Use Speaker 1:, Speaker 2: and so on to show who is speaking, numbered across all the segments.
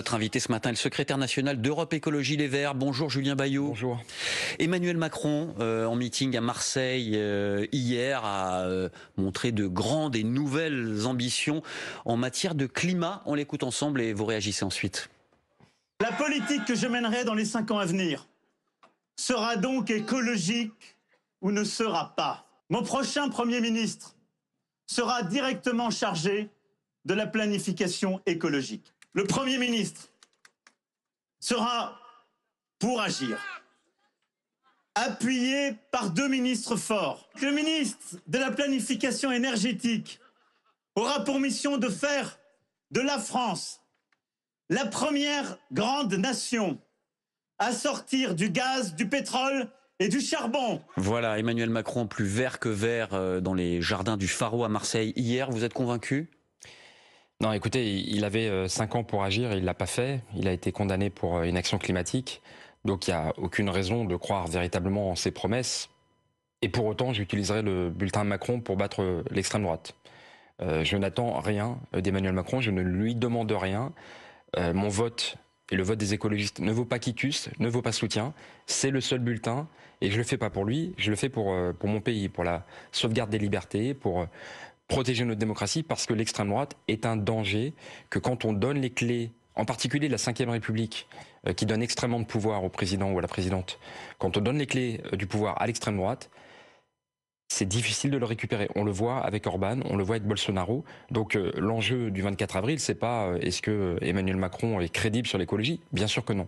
Speaker 1: Notre invité ce matin est le secrétaire national d'Europe Écologie Les Verts. Bonjour Julien Bayou.
Speaker 2: Bonjour.
Speaker 1: Emmanuel Macron, en meeting à Marseille hier, a montré de grandes et nouvelles ambitions en matière de climat. On l'écoute ensemble et vous réagissez ensuite.
Speaker 3: La politique que je mènerai dans les 5 ans à venir sera donc écologique ou ne sera pas. Mon prochain Premier ministre sera directement chargé de la planification écologique. Le Premier ministre sera, pour agir, appuyé par 2 ministres forts. Le ministre de la planification énergétique aura pour mission de faire de la France la première grande nation à sortir du gaz, du pétrole et du charbon.
Speaker 1: Voilà, Emmanuel Macron plus vert que vert dans les jardins du Pharo à Marseille hier. Vous êtes convaincu ?
Speaker 2: Non, écoutez, il avait 5 ans pour agir et il l'a pas fait. Il a été condamné pour inaction climatique. Donc il n'y a aucune raison de croire véritablement en ses promesses. Et pour autant, j'utiliserai le bulletin Macron pour battre l'extrême droite. Je n'attends rien d'Emmanuel Macron, je ne lui demande rien. Mon vote et le vote des écologistes ne vaut pas quitus, ne vaut pas soutien. C'est le seul bulletin et je le fais pas pour lui, je le fais pour mon pays, pour la sauvegarde des libertés, pour protéger notre démocratie, parce que l'extrême droite est un danger, que quand on donne les clés, en particulier de la Ve République, qui donne extrêmement de pouvoir au président ou à la présidente, quand on donne les clés du pouvoir à l'extrême droite, c'est difficile de le récupérer. On le voit avec Orban, on le voit avec Bolsonaro. Donc l'enjeu du 24 avril, c'est pas est-ce que Emmanuel Macron est crédible sur l'écologie ? Bien sûr que non.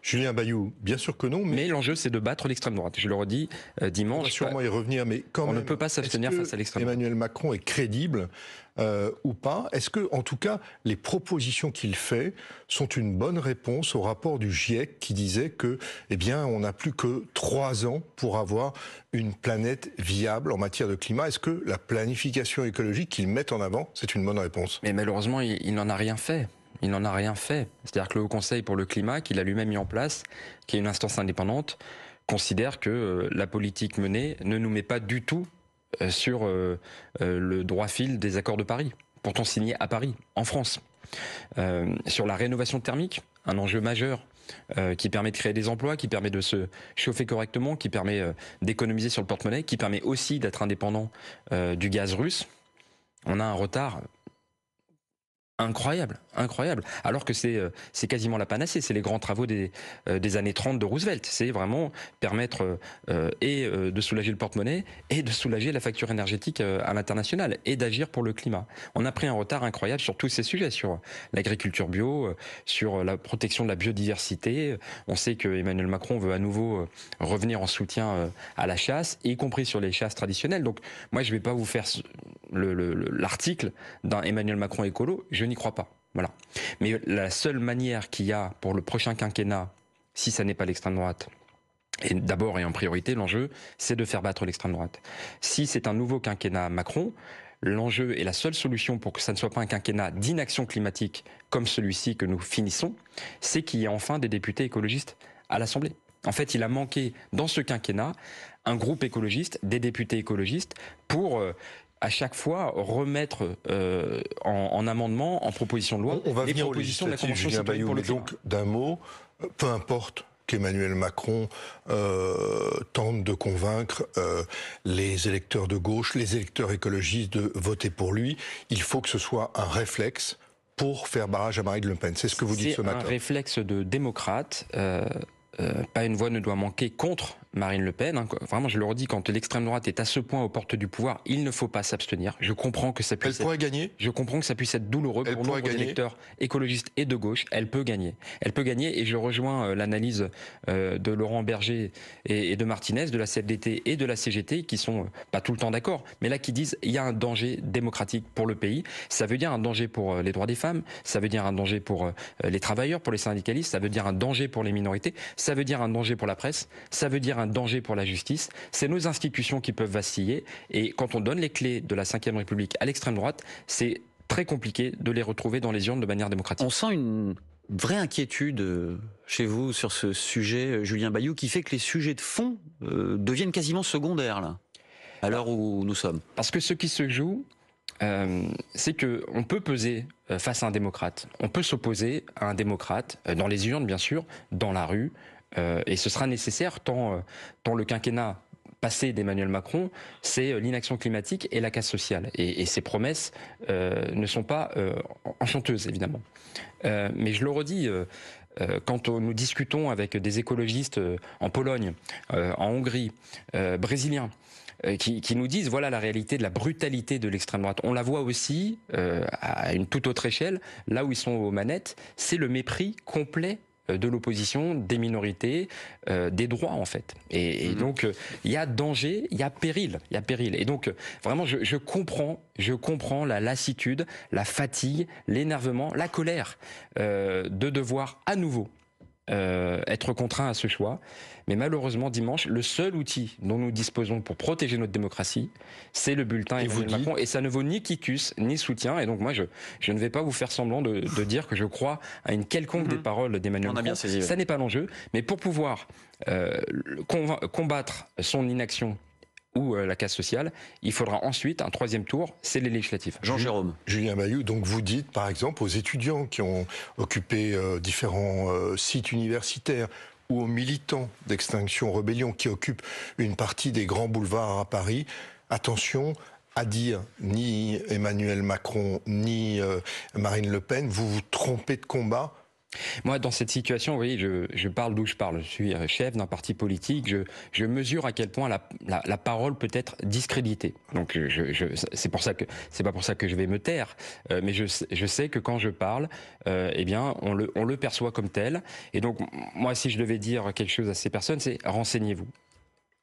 Speaker 4: Julien Bayou, bien sûr que non.
Speaker 2: Mais l'enjeu, c'est de battre l'extrême droite. Je le redis dimanche.
Speaker 4: On va sûrement y revenir, mais quand même,
Speaker 2: on ne peut pas s'abstenir face à l'extrême droite.
Speaker 4: Emmanuel Macron est crédible ou pas? Est-ce que, en tout cas, les propositions qu'il fait sont une bonne réponse au rapport du GIEC qui disait que, eh bien, on n'a plus que 3 ans pour avoir une planète viable en matière de climat? Est-ce que la planification écologique qu'il met en avant, c'est une bonne réponse?
Speaker 2: Mais malheureusement, il n'en a rien fait. Il n'en a rien fait. C'est-à-dire que le Haut Conseil pour le climat, qu'il a lui-même mis en place, qui est une instance indépendante, considère que la politique menée ne nous met pas du tout sur le droit fil des accords de Paris, pourtant signés à Paris, en France. Sur la rénovation thermique, un enjeu majeur qui permet de créer des emplois, qui permet de se chauffer correctement, qui permet d'économiser sur le porte-monnaie, qui permet aussi d'être indépendant du gaz russe. On a un retard incroyable, incroyable. Alors que c'est quasiment la panacée. C'est les grands travaux des années 30 de Roosevelt. C'est vraiment permettre de soulager le porte-monnaie et de soulager la facture énergétique à l'international et d'agir pour le climat. On a pris un retard incroyable sur tous ces sujets, sur l'agriculture bio, sur la protection de la biodiversité. On sait que Emmanuel Macron veut à nouveau revenir en soutien à la chasse, y compris sur les chasses traditionnelles. Donc moi, je vais pas vous faire l'article d'un Emmanuel Macron écolo. Je n'y crois pas. Voilà. Mais la seule manière qu'il y a pour le prochain quinquennat, si ça n'est pas l'extrême droite, et d'abord et en priorité, l'enjeu, c'est de faire battre l'extrême droite. Si c'est un nouveau quinquennat Macron, l'enjeu et la seule solution pour que ça ne soit pas un quinquennat d'inaction climatique comme celui-ci que nous finissons, c'est qu'il y ait enfin des députés écologistes à l'Assemblée. En fait, il a manqué dans ce quinquennat un groupe écologiste, des députés écologistes, pour à chaque fois remettre en amendement, en proposition de loi,
Speaker 4: on va
Speaker 2: les
Speaker 4: venir
Speaker 2: propositions de la Convention
Speaker 4: Julien
Speaker 2: citoyenne
Speaker 4: Bayou,
Speaker 2: pour le
Speaker 4: mais
Speaker 2: climat.
Speaker 4: donc d'un mot, peu importe qu'Emmanuel Macron tente de convaincre les électeurs de gauche, les électeurs écologistes de voter pour lui, il faut que ce soit un réflexe pour faire barrage à Marine Le Pen. C'est ce que vous dites ce matin.
Speaker 2: C'est un réflexe de démocrate. Pas une voix ne doit manquer contre Marine Le Pen. Vraiment, je le redis, quand l'extrême droite est à ce point aux portes du pouvoir, il ne faut pas s'abstenir. Je comprends que ça puisse
Speaker 4: gagner.
Speaker 2: Je comprends que ça puisse être douloureux pour nombre d'électeurs écologistes et de gauche. Elle peut gagner. Elle peut gagner, et je rejoins l'analyse de Laurent Berger et de Martinez, de la CFDT et de la CGT, qui sont pas tout le temps d'accord, mais là qui disent il y a un danger démocratique pour le pays. Ça veut dire un danger pour les droits des femmes, ça veut dire un danger pour les travailleurs, pour les syndicalistes, ça veut dire un danger pour les minorités, ça veut dire un danger pour la presse, ça veut dire un danger pour la justice. C'est nos institutions qui peuvent vaciller, et quand on donne les clés de la Ve République à l'extrême droite, c'est très compliqué de les retrouver dans les urnes de manière démocratique.
Speaker 1: On sent une vraie inquiétude chez vous sur ce sujet, Julien Bayou, qui fait que les sujets de fond deviennent quasiment secondaires, là, à l'heure où nous sommes.
Speaker 2: Parce que ce qui se joue, c'est qu'on peut peser face à un démocrate. On peut s'opposer à un démocrate, dans les urnes bien sûr, dans la rue, et ce sera nécessaire tant le quinquennat passé d'Emmanuel Macron, c'est l'inaction climatique et la casse sociale. Et ces promesses ne sont pas enchanteuses, évidemment. Mais je le redis, quand nous discutons avec des écologistes en Pologne, en Hongrie, brésiliens, qui nous disent voilà la réalité de la brutalité de l'extrême droite. On la voit aussi à une toute autre échelle, là où ils sont aux manettes, c'est le mépris complet de l'opposition, des minorités, des droits en fait. Et donc il y a danger, il y a péril. Et donc vraiment je comprends la lassitude, la fatigue, l'énervement, la colère de devoir à nouveau être contraint à ce choix. Mais malheureusement, dimanche, le seul outil dont nous disposons pour protéger notre démocratie, c'est le bulletin Emmanuel Macron. Et ça ne vaut ni quitus, ni soutien. Et donc moi, je ne vais pas vous faire semblant de dire que je crois à une quelconque des paroles d'Emmanuel Macron. Ça n'est pas l'enjeu. Mais pour pouvoir combattre son inaction ou la casse sociale, il faudra ensuite un troisième tour, c'est les législatives.
Speaker 1: Jean-Jérôme.
Speaker 4: Julien Bayou, donc vous dites par exemple aux étudiants qui ont occupé différents sites universitaires ou aux militants d'Extinction Rebellion qui occupent une partie des grands boulevards à Paris, attention à dire ni Emmanuel Macron ni Marine Le Pen, vous vous trompez de combat.
Speaker 2: Moi, dans cette situation, vous voyez, je parle d'où je parle. Je suis chef d'un parti politique. Je mesure à quel point la parole peut être discréditée. Donc, c'est pas pour ça que je vais me taire. Mais je sais que quand je parle, eh bien, on le perçoit comme tel. Et donc, moi, si je devais dire quelque chose à ces personnes, c'est renseignez-vous,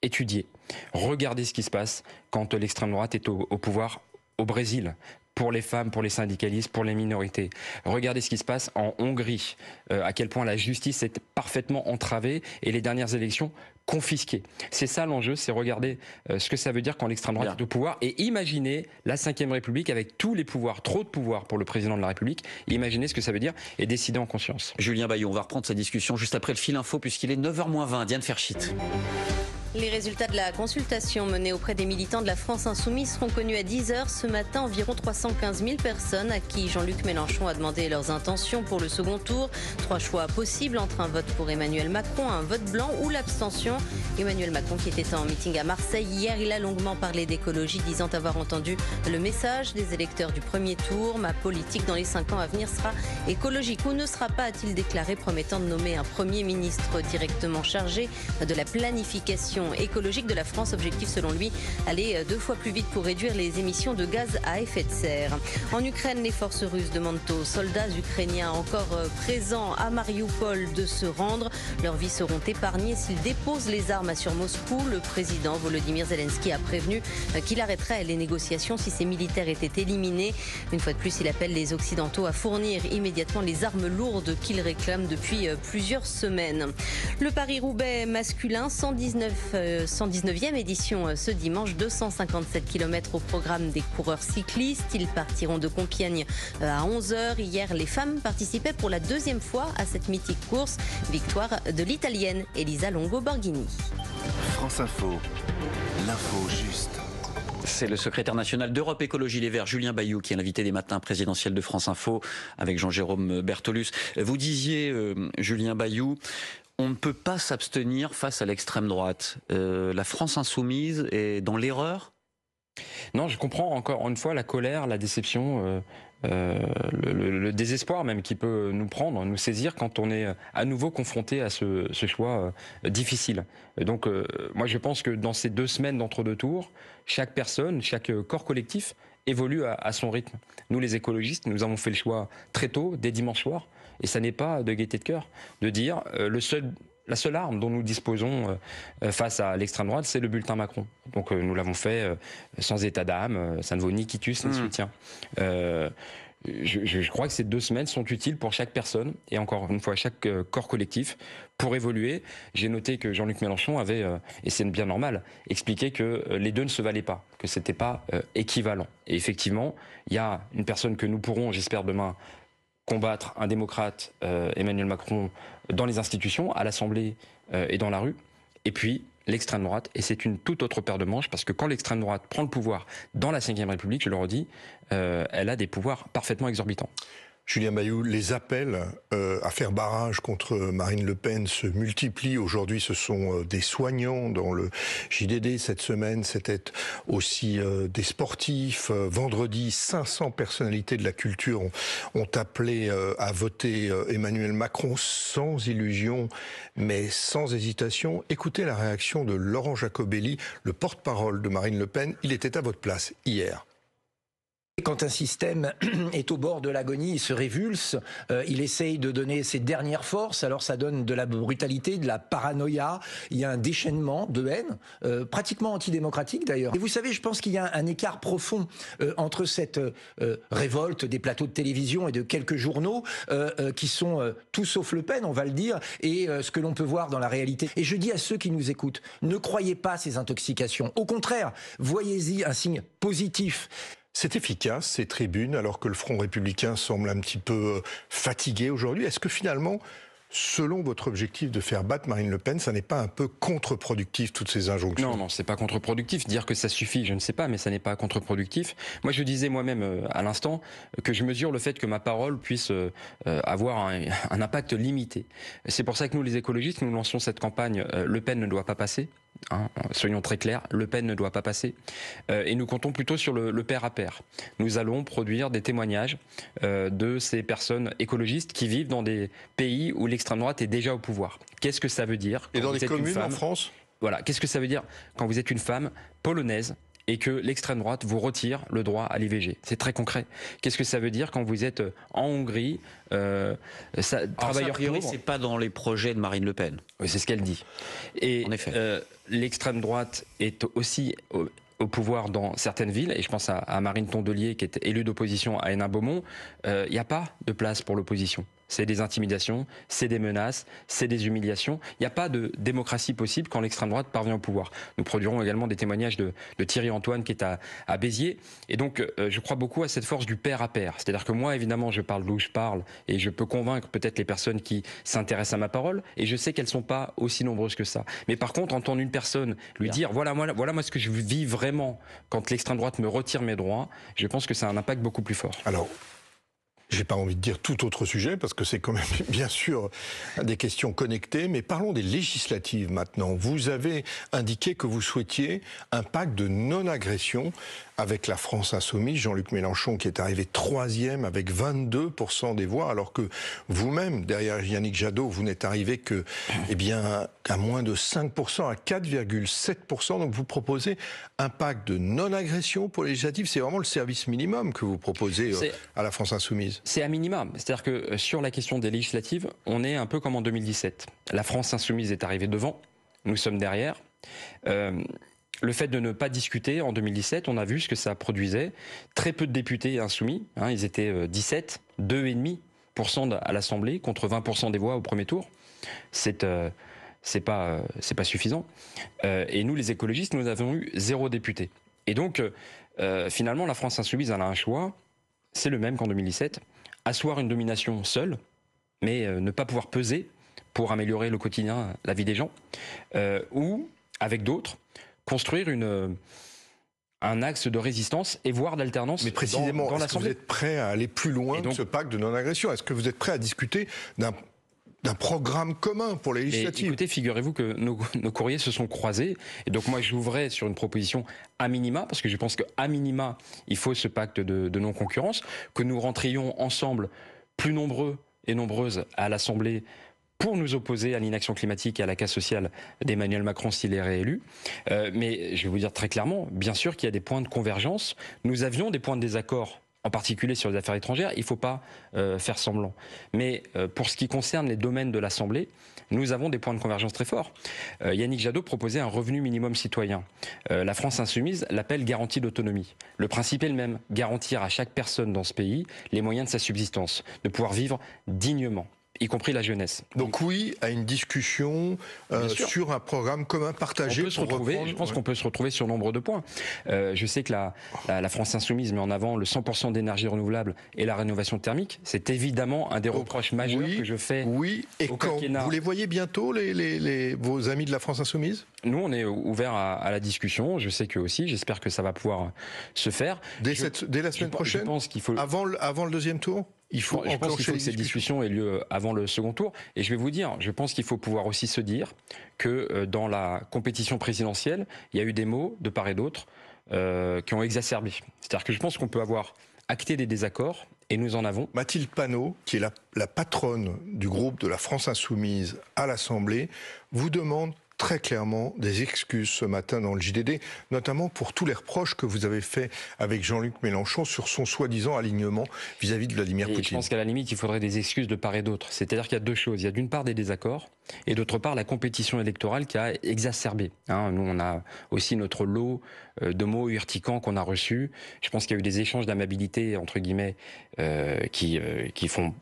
Speaker 2: étudiez, regardez ce qui se passe quand l'extrême droite est au pouvoir au Brésil. Pour les femmes, pour les syndicalistes, pour les minorités. Regardez ce qui se passe en Hongrie, à quel point la justice est parfaitement entravée et les dernières élections confisquées. C'est ça l'enjeu, c'est regarder ce que ça veut dire quand l'extrême droite est au pouvoir et imaginer la Ve République avec tous les pouvoirs, trop de pouvoirs pour le président de la République, imaginez ce que ça veut dire et décider en conscience.
Speaker 1: Julien Bayou, on va reprendre sa discussion juste après le fil info puisqu'il est 9h-20. Diane Ferchit.
Speaker 5: Les résultats de la consultation menée auprès des militants de la France Insoumise seront connus à 10h ce matin. Environ 315 000 personnes à qui Jean-Luc Mélenchon a demandé leurs intentions pour le second tour. 3 choix possibles entre un vote pour Emmanuel Macron, un vote blanc ou l'abstention. Emmanuel Macron qui était en meeting à Marseille hier, il a longuement parlé d'écologie, disant avoir entendu le message des électeurs du premier tour. Ma politique dans les 5 ans à venir sera écologique ou ne sera pas, a-t-il déclaré, promettant de nommer un Premier ministre directement chargé de la planification écologique de la France. Objectif selon lui, aller 2 fois plus vite pour réduire les émissions de gaz à effet de serre. En Ukraine, les forces russes demandent aux soldats ukrainiens encore présents à Mariupol de se rendre. Leurs vies seront épargnées s'ils déposent les armes sur Moscou. Le président Volodymyr Zelensky a prévenu qu'il arrêterait les négociations si ces militaires étaient éliminés. Une fois de plus, il appelle les Occidentaux à fournir immédiatement les armes lourdes qu'ils réclament depuis plusieurs semaines. Le Paris-Roubaix masculin, 119e édition ce dimanche, 257 km au programme des coureurs cyclistes. Ils partiront de Compiègne à 11h. Hier, les femmes participaient pour la 2e fois à cette mythique course. Victoire de l'Italienne Elisa Longo-Borghini.
Speaker 6: France Info, l'info juste.
Speaker 1: C'est le secrétaire national d'Europe Écologie Les Verts, Julien Bayou, qui est l'invité des matins présidentiels de France Info avec Jean-Jérôme Bertolus. Vous disiez, Julien Bayou, on ne peut pas s'abstenir face à l'extrême droite. La France Insoumise est dans l'erreur ?
Speaker 2: Non, je comprends encore une fois la colère, la déception, le désespoir même qui peut nous prendre, nous saisir quand on est à nouveau confronté à ce choix difficile. Et donc moi je pense que dans ces 2 semaines d'entre-deux tours, chaque personne, chaque corps collectif évolue à son rythme. Nous les écologistes, nous avons fait le choix très tôt, dès dimanche soir, et ça n'est pas de gaieté de cœur, de dire la seule arme dont nous disposons face à l'extrême droite, c'est le bulletin Macron. Donc nous l'avons fait sans état d'âme, ça ne vaut ni quitus ni soutien. Je crois que ces 2 semaines sont utiles pour chaque personne et encore une fois chaque corps collectif pour évoluer. J'ai noté que Jean-Luc Mélenchon avait, et c'est bien normal, expliqué que les deux ne se valaient pas, que c'était pas équivalent. Et effectivement, il y a une personne que nous pourrons, j'espère demain, combattre, un démocrate, Emmanuel Macron, dans les institutions, à l'Assemblée et dans la rue. et puis l'extrême droite, et c'est une toute autre paire de manches, parce que quand l'extrême droite prend le pouvoir dans la Ve République, je le redis, elle a des pouvoirs parfaitement exorbitants.
Speaker 4: Julien Bayou, les appels à faire barrage contre Marine Le Pen se multiplient. Aujourd'hui, ce sont des soignants dans le JDD cette semaine. C'était aussi des sportifs. Vendredi, 500 personnalités de la culture ont appelé à voter Emmanuel Macron sans illusion, mais sans hésitation. Écoutez la réaction de Laurent Jacobelli, le porte-parole de Marine Le Pen. Il était à votre place hier.
Speaker 7: Quand un système est au bord de l'agonie, il se révulse, il essaye de donner ses dernières forces, alors ça donne de la brutalité, de la paranoïa, il y a un déchaînement de haine, pratiquement antidémocratique d'ailleurs. Et vous savez, je pense qu'il y a un écart profond entre cette révolte des plateaux de télévision et de quelques journaux qui sont tout sauf Le Pen, on va le dire, et ce que l'on peut voir dans la réalité. Et je dis à ceux qui nous écoutent, ne croyez pas ces intoxications. Au contraire, voyez-y un signe positif.
Speaker 4: C'est efficace, ces tribunes, alors que le Front républicain semble un petit peu fatigué aujourd'hui. Est-ce que finalement, selon votre objectif de faire battre Marine Le Pen, ça n'est pas un peu contre-productif, toutes ces injonctions?
Speaker 2: Non, c'est pas contre-productif. Dire que ça suffit, je ne sais pas, mais ça n'est pas contre-productif. Moi, je disais moi-même à l'instant que je mesure le fait que ma parole puisse avoir un impact limité. C'est pour ça que nous, les écologistes, nous lançons cette campagne « Le Pen ne doit pas passer ». Hein, soyons très clairs, Le Pen ne doit pas passer. Et nous comptons plutôt sur le pair à pair. Nous allons produire des témoignages de ces personnes écologistes qui vivent dans des pays où l'extrême droite est déjà au pouvoir. Qu'est-ce que ça veut dire?
Speaker 4: Et dans des communes en France?
Speaker 2: Voilà, qu'est-ce que ça veut dire quand vous êtes une femme polonaise et que l'extrême droite vous retire le droit à l'IVG? C'est très concret. Qu'est-ce que ça veut dire quand vous êtes en Hongrie, travailleurs pauvres?
Speaker 1: C'est pas dans les projets de Marine Le Pen.
Speaker 2: Oui, c'est ce qu'elle dit. Et
Speaker 1: en effet,
Speaker 2: l'extrême droite est aussi au pouvoir dans certaines villes, et je pense à Marine Tondelier qui est élue d'opposition à Hénin-Beaumont. Il n'y a pas de place pour l'opposition. C'est des intimidations, c'est des menaces, c'est des humiliations. Il n'y a pas de démocratie possible quand l'extrême droite parvient au pouvoir. Nous produirons également des témoignages de Thierry Antoine qui est à Béziers. Et donc, je crois beaucoup à cette force du pair à pair. C'est-à-dire que moi, évidemment, je parle d'où je parle et je peux convaincre peut-être les personnes qui s'intéressent à ma parole. Et je sais qu'elles ne sont pas aussi nombreuses que ça. Mais par contre, entendre une personne lui dire voilà moi ce que je vis vraiment quand l'extrême droite me retire mes droits, je pense que ça a un impact beaucoup plus fort.
Speaker 4: Alors, j'ai pas envie de dire tout autre sujet, parce que c'est quand même bien sûr des questions connectées, mais parlons des législatives maintenant. Vous avez indiqué que vous souhaitiez un pacte de non-agression avec la France insoumise, Jean-Luc Mélenchon qui est arrivé 3e avec 22% des voix, alors que vous-même, derrière Yannick Jadot, vous n'êtes arrivé que, qu'à moins de 5%, à 4,7%. Donc vous proposez un pacte de non-agression pour les législatives. C'est vraiment le service minimum que vous proposez à la France insoumise.
Speaker 2: C'est à minima. C'est-à-dire que sur la question des législatives, on est un peu comme en 2017. La France insoumise est arrivée devant, nous sommes derrière. Le fait de ne pas discuter en 2017, on a vu ce que ça produisait. Très peu de députés insoumis, ils étaient 17, 2,5% à l'Assemblée contre 20% des voix au premier tour. C'est pas suffisant. Et nous, les écologistes, nous avons eu 0 député. Et donc, finalement, la France insoumise, elle a un choix. C'est le même qu'en 2017. Asseoir une domination seule, mais ne pas pouvoir peser pour améliorer le quotidien, la vie des gens, ou, avec d'autres, construire un axe de résistance et voire d'alternance.
Speaker 4: Mais précisément,
Speaker 2: dans
Speaker 4: est-ce que vous êtes prêt à aller plus loin que ce pacte de non-agression? Est-ce que vous êtes prêt à discuter d'un programme commun pour les législatives?
Speaker 2: Écoutez, figurez-vous que nos courriers se sont croisés. Et donc moi, j'ouvrais sur une proposition à minima, parce que je pense qu'à minima, il faut ce pacte de non-concurrence, que nous rentrions ensemble plus nombreux et nombreuses à l'Assemblée pour nous opposer à l'inaction climatique et à la casse sociale d'Emmanuel Macron s'il est réélu. Mais je vais vous dire très clairement, bien sûr qu'il y a des points de convergence. Nous avions des points de désaccord, en particulier sur les affaires étrangères, il ne faut pas faire semblant. Mais pour ce qui concerne les domaines de l'Assemblée, nous avons des points de convergence très forts. Yannick Jadot proposait un revenu minimum citoyen. La France insoumise l'appelle garantie d'autonomie. Le principe est le même, garantir à chaque personne dans ce pays les moyens de sa subsistance, de pouvoir vivre dignement. y compris la jeunesse.
Speaker 4: Donc oui, à une discussion sur un programme commun partagé.
Speaker 2: Je pense qu'on peut se retrouver sur nombre de points. Je sais que la France Insoumise met en avant le 100% d'énergie renouvelable et la rénovation thermique. C'est évidemment un des reproches majeurs que je fais.
Speaker 4: Oui, et quand vous les voyez bientôt, vos amis de la France Insoumise?
Speaker 2: Nous, on est ouverts à la discussion. Je sais qu'eux aussi. J'espère que ça va pouvoir se faire.
Speaker 4: Dès la semaine prochaine,
Speaker 2: je pense qu'il faut...
Speaker 4: avant le deuxième tour.
Speaker 2: Je pense qu'il faut que cette discussion ait lieu avant le second tour. Et je vais vous dire, je pense qu'il faut pouvoir aussi se dire que dans la compétition présidentielle, il y a eu des mots de part et d'autre qui ont exacerbé. C'est-à-dire que je pense qu'on peut avoir acté des désaccords, et nous en avons.
Speaker 4: Mathilde Panot, qui est la patronne du groupe de la France Insoumise à l'Assemblée, vous demande très clairement des excuses ce matin dans le JDD, notamment pour tous les reproches que vous avez faits avec Jean-Luc Mélenchon sur son soi-disant alignement vis-à-vis de Vladimir Poutine.
Speaker 2: Je pense qu'à la limite, il faudrait des excuses de part et d'autre. C'est-à-dire qu'il y a deux choses. Il y a d'une part des désaccords et d'autre part la compétition électorale qui a exacerbé. Nous, on a aussi notre lot de mots urticants qu'on a reçus. Je pense qu'il y a eu des échanges d'amabilité, entre guillemets, qui font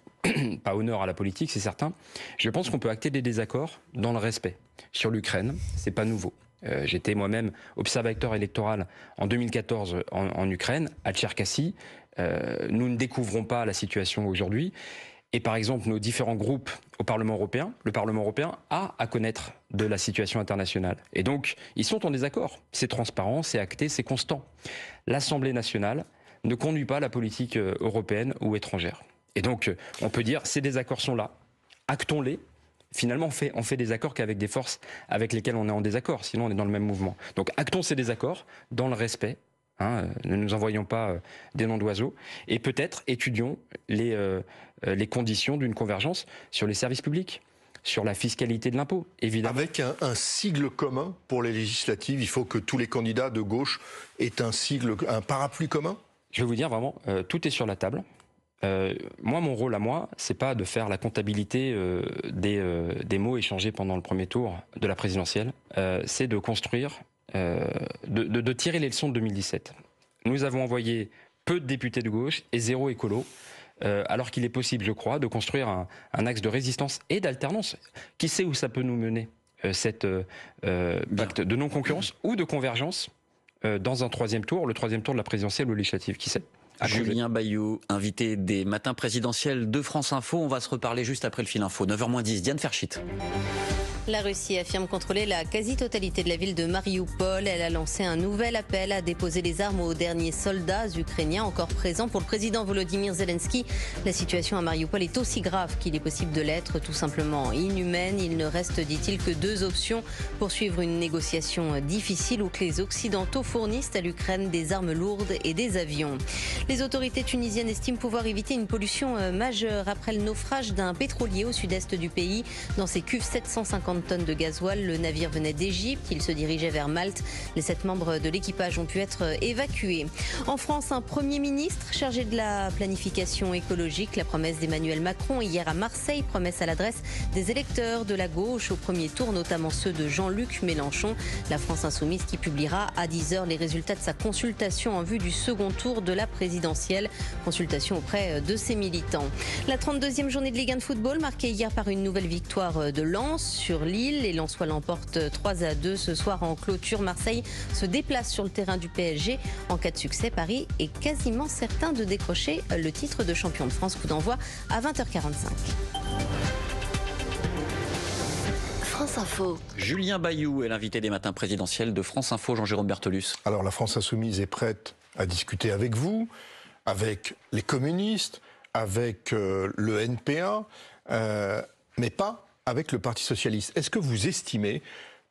Speaker 2: pas honneur à la politique, c'est certain. Je pense qu'on peut acter des désaccords dans le respect. Sur l'Ukraine, c'est pas nouveau. J'étais moi-même observateur électoral en 2014 en Ukraine, à Tcherkassy. Nous ne découvrons pas la situation aujourd'hui. Et par exemple, nos différents groupes au Parlement européen, le Parlement européen a à connaître de la situation internationale. Et donc, ils sont en désaccord. C'est transparent, c'est acté, c'est constant. L'Assemblée nationale ne conduit pas la politique européenne ou étrangère. Et donc, on peut dire, ces désaccords sont là, actons-les. Finalement, on fait des accords qu'avec des forces avec lesquelles on est en désaccord, sinon on est dans le même mouvement. Donc, actons ces désaccords dans le respect, ne nous envoyons pas des noms d'oiseaux, et peut-être étudions les conditions d'une convergence sur les services publics, sur la fiscalité de l'impôt, évidemment.
Speaker 4: Avec un sigle commun pour les législatives, il faut que tous les candidats de gauche aient un parapluie commun?
Speaker 2: Je vais vous dire vraiment, tout est sur la table. Moi, mon rôle à moi, c'est pas de faire la comptabilité des mots échangés pendant le premier tour de la présidentielle. C'est de construire, de tirer les leçons de 2017. Nous avons envoyé peu de députés de gauche et zéro écolo, alors qu'il est possible, je crois, de construire un axe de résistance et d'alternance. Qui sait où ça peut nous mener, cette pacte de non-concurrence ou de convergence dans un troisième tour, le troisième tour de la présidentielle ou législative, qui sait?
Speaker 1: Julien Bayou, invité des matins présidentiels de France Info. On va se reparler juste après le fil info. 9h-10, Diane Ferchit.
Speaker 5: La Russie affirme contrôler la quasi-totalité de la ville de Marioupol. Elle a lancé un nouvel appel à déposer les armes aux derniers soldats ukrainiens encore présents. Pour le président Volodymyr Zelensky, la situation à Marioupol est aussi grave qu'il est possible de l'être, tout simplement inhumaine. Il ne reste, dit-il, que deux options: poursuivre une négociation difficile ou que les Occidentaux fournissent à l'Ukraine des armes lourdes et des avions. Les autorités tunisiennes estiment pouvoir éviter une pollution majeure après le naufrage d'un pétrolier au sud-est du pays. Dans ses cuves, 750 tonnes de gasoil. Le navire venait d'Égypte, il se dirigeait vers Malte. Les 7 membres de l'équipage ont pu être évacués. En France, un Premier ministre chargé de la planification écologique. La promesse d'Emmanuel Macron hier à Marseille, promesse à l'adresse des électeurs de la gauche au premier tour, notamment ceux de Jean-Luc Mélenchon. La France Insoumise qui publiera à 10h les résultats de sa consultation en vue du second tour de la présidentielle. Consultation auprès de ses militants. La 32e journée de Ligue 1 de football marquée hier par une nouvelle victoire de Lens sur Lille. Les Lensois l'emportent 3-2 ce soir en clôture. Marseille se déplace sur le terrain du PSG. En cas de succès, Paris est quasiment certain de décrocher le titre de champion de France. Coup d'envoi à 20h45.
Speaker 8: France Info.
Speaker 1: Julien Bayou est l'invité des matins présidentiels de France Info. Jean-Jérôme Bertolus.
Speaker 4: Alors la France Insoumise est prête à discuter avec vous, avec les communistes, avec le NPA, mais pas avec le Parti socialiste. Est-ce que vous estimez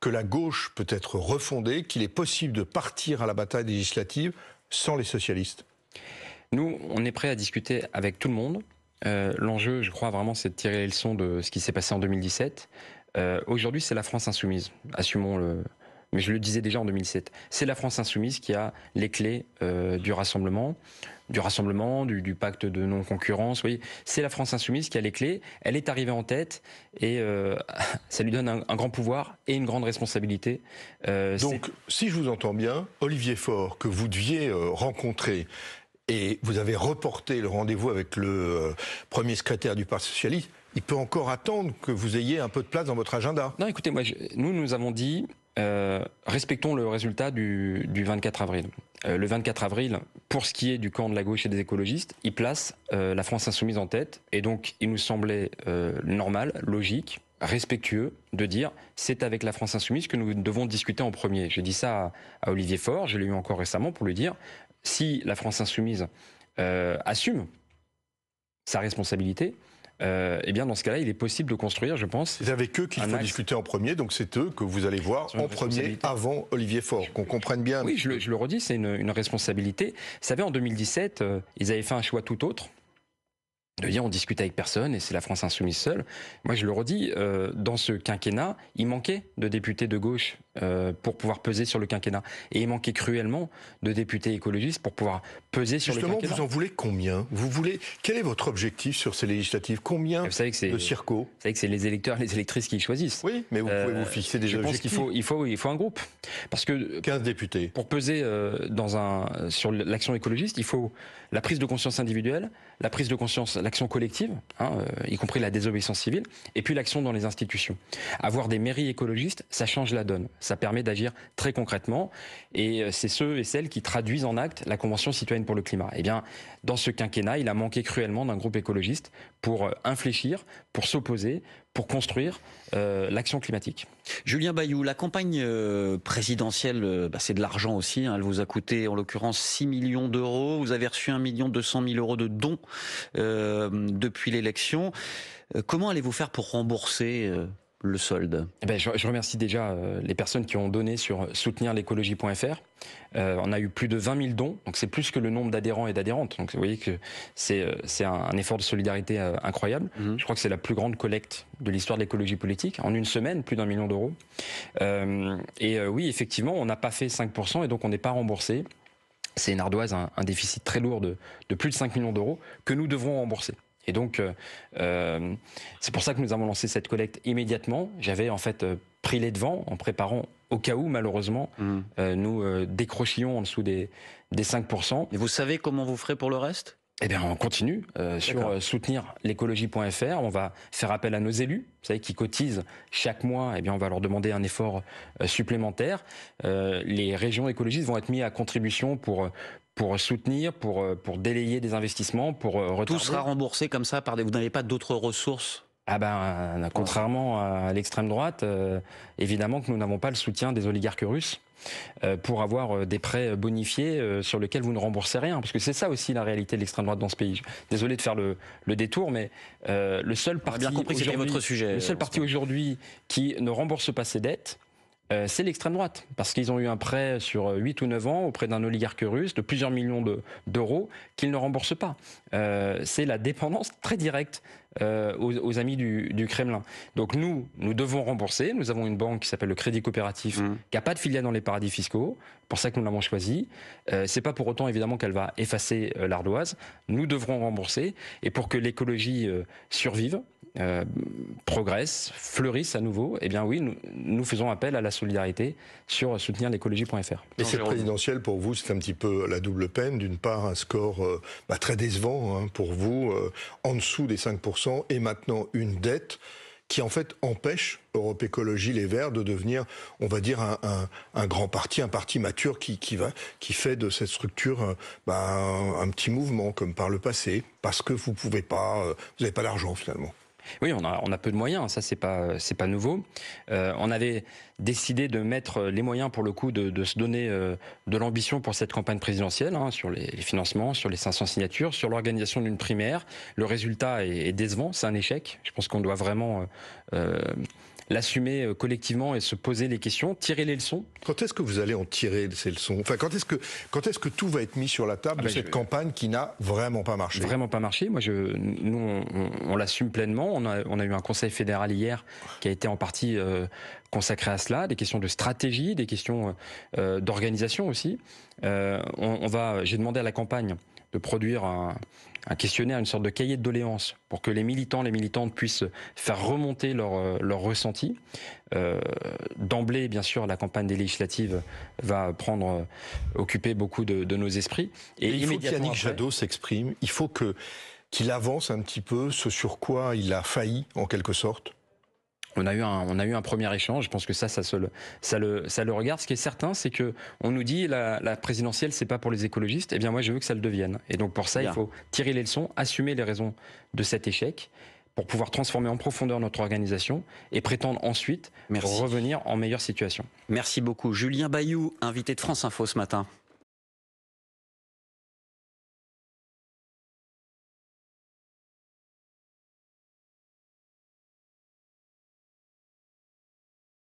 Speaker 4: que la gauche peut être refondée, qu'il est possible de partir à la bataille législative sans les socialistes?
Speaker 2: Nous, on est prêt à discuter avec tout le monde. L'enjeu, je crois vraiment, c'est de tirer les leçons de ce qui s'est passé en 2017. Aujourd'hui, c'est la France Insoumise. Assumons-le. Mais je le disais déjà en 2007. C'est la France Insoumise qui a les clés du rassemblement, du pacte de non-concurrence. Oui, c'est la France Insoumise qui a les clés. Elle est arrivée en tête et ça lui donne un grand pouvoir et une grande responsabilité.
Speaker 4: Donc, si je vous entends bien, Olivier Faure, que vous deviez rencontrer, et vous avez reporté le rendez-vous avec le premier secrétaire du Parti socialiste, il peut encore attendre que vous ayez un peu de place dans votre agenda.
Speaker 2: Non, écoutez, nous avons dit, respectons le résultat du 24 avril. Le 24 avril, pour ce qui est du camp de la gauche et des écologistes, il place la France insoumise en tête. Et donc, il nous semblait normal, logique, respectueux de dire c'est avec la France insoumise que nous devons discuter en premier. J'ai dit ça à Olivier Faure, je l'ai eu encore récemment pour lui dire si la France insoumise assume sa responsabilité, eh bien dans ce cas-là, il est possible de construire, je pense.
Speaker 4: C'est avec eux qu'il faut discuter en premier, donc c'est eux que vous allez voir en premier avant Olivier Faure, qu'on comprenne bien.
Speaker 2: Oui, je le redis, c'est une responsabilité. Vous savez, en 2017, ils avaient fait un choix tout autre. De dire on discute avec personne et c'est la France insoumise seule. Moi je le redis, dans ce quinquennat, il manquait de députés de gauche pour pouvoir peser sur le quinquennat. Et il manquait cruellement de députés écologistes pour pouvoir peser sur le quinquennat.
Speaker 4: Justement, vous en voulez combien ? Quel est votre objectif sur ces législatives ? Combien de circos ?
Speaker 2: Vous savez que c'est les électeurs et les électrices qui choisissent.
Speaker 4: Oui, mais vous pouvez vous fixer des objectifs.
Speaker 2: Je pense qu'il faut un groupe. Parce que
Speaker 4: 15 députés.
Speaker 2: Pour peser sur l'action écologiste, il faut la prise de conscience individuelle, la prise de conscience, l'action collective, y compris la désobéissance civile, et puis l'action dans les institutions. Avoir des mairies écologistes, ça change la donne. Ça permet d'agir très concrètement, et c'est ceux et celles qui traduisent en acte la Convention citoyenne pour le climat. Eh bien, dans ce quinquennat, il a manqué cruellement d'un groupe écologiste pour infléchir, pour s'opposer, pour construire l'action climatique.
Speaker 1: Julien Bayou, la campagne présidentielle, c'est de l'argent aussi. Elle vous a coûté en l'occurrence 6 millions d'euros. Vous avez reçu 1 200 000 euros de dons depuis l'élection. Comment allez-vous faire pour rembourser le solde ?
Speaker 2: Je remercie déjà les personnes qui ont donné sur soutenirlécologie.fr. On a eu plus de 20 000 dons, donc c'est plus que le nombre d'adhérents et d'adhérentes. Donc vous voyez que c'est un effort de solidarité incroyable. Je crois que c'est la plus grande collecte de l'histoire de l'écologie politique. En une semaine, plus d'1 million d'euros. Oui, effectivement, on n'a pas fait 5% et donc on n'est pas remboursé. C'est une ardoise, un déficit très lourd de plus de 5 millions d'euros que nous devrons rembourser. Et donc, c'est pour ça que nous avons lancé cette collecte immédiatement. J'avais en fait pris les devants en préparant au cas où, malheureusement, nous décrochions en dessous des 5%.
Speaker 1: Et vous savez comment vous ferez pour le reste ?
Speaker 2: Eh bien, on continue sur soutenirlécologie.fr. On va faire appel à nos élus, vous savez, qui cotisent chaque mois. Eh bien, on va leur demander un effort supplémentaire. Les régions écologistes vont être mis à contribution pour soutenir, pour délayer des investissements, pour retarder.
Speaker 1: Tout sera remboursé comme ça vous n'avez pas d'autres ressources ?
Speaker 2: Contrairement à l'extrême droite, évidemment que nous n'avons pas le soutien des oligarques russes pour avoir des prêts bonifiés sur lesquels vous ne remboursez rien. Parce que c'est ça aussi la réalité de l'extrême droite dans ce pays. Désolé de faire le détour, mais le seul parti aujourd'hui qui ne rembourse pas ses dettes, c'est l'extrême droite, parce qu'ils ont eu un prêt sur 8 ou 9 ans auprès d'un oligarque russe de plusieurs millions d'euros qu'ils ne remboursent pas. C'est la dépendance très directe aux amis du Kremlin. Donc nous devons rembourser. Nous avons une banque qui s'appelle le Crédit Coopératif, qui n'a pas de filiale dans les paradis fiscaux. C'est pour ça que nous l'avons choisi. C'est pas pour autant évidemment qu'elle va effacer l'ardoise. Nous devrons rembourser. Et pour que l'écologie survive, progresse, fleurisse à nouveau, eh bien oui, nous faisons appel à la solidarité sur soutenirlécologie.fr.
Speaker 4: Et cette présidentielle, pour vous, c'est un petit peu la double peine. D'une part, un score très décevant pour vous, en dessous des 5%, et maintenant une dette qui en fait empêche Europe Écologie Les Verts de devenir, on va dire, un grand parti, un parti mature qui fait de cette structure un petit mouvement comme par le passé, parce que vous n'avez pas d'argent finalement.
Speaker 2: Oui, on a peu de moyens, ça c'est pas nouveau. On avait décidé de mettre les moyens pour le coup de se donner de l'ambition pour cette campagne présidentielle, sur les financements, sur les 500 signatures, sur l'organisation d'une primaire. Le résultat est décevant, c'est un échec. Je pense qu'on doit vraiment l'assumer collectivement et se poser les questions, tirer les leçons.
Speaker 4: Quand est-ce que vous allez en tirer ces leçons ? Enfin, quand est-ce que tout va être mis sur la table de cette campagne qui n'a vraiment pas marché ?
Speaker 2: Vraiment pas marché. Moi, nous, on l'assume pleinement. On a eu un conseil fédéral hier qui a été en partie consacré à cela, des questions de stratégie, des questions d'organisation aussi. J'ai demandé à la campagne de produire un questionnaire, une sorte de cahier de doléances pour que les militants, les militantes puissent faire remonter leur ressenti. D'emblée, bien sûr, la campagne des législatives va occuper beaucoup de nos esprits.
Speaker 4: Et il faut qu'Yannick Jadot s'exprime. Il faut que qu'il avance un petit peu ce sur quoi il a failli, en quelque sorte?
Speaker 2: On a eu un premier échange. Je pense que ça le regarde. Ce qui est certain, c'est que on nous dit la présidentielle, c'est pas pour les écologistes. Eh bien, moi, je veux que ça le devienne. Et donc, pour ça, il faut tirer les leçons, assumer les raisons de cet échec, pour pouvoir transformer en profondeur notre organisation et prétendre ensuite revenir en meilleure situation.
Speaker 1: Merci beaucoup. Julien Bayou, invité de France Info ce matin.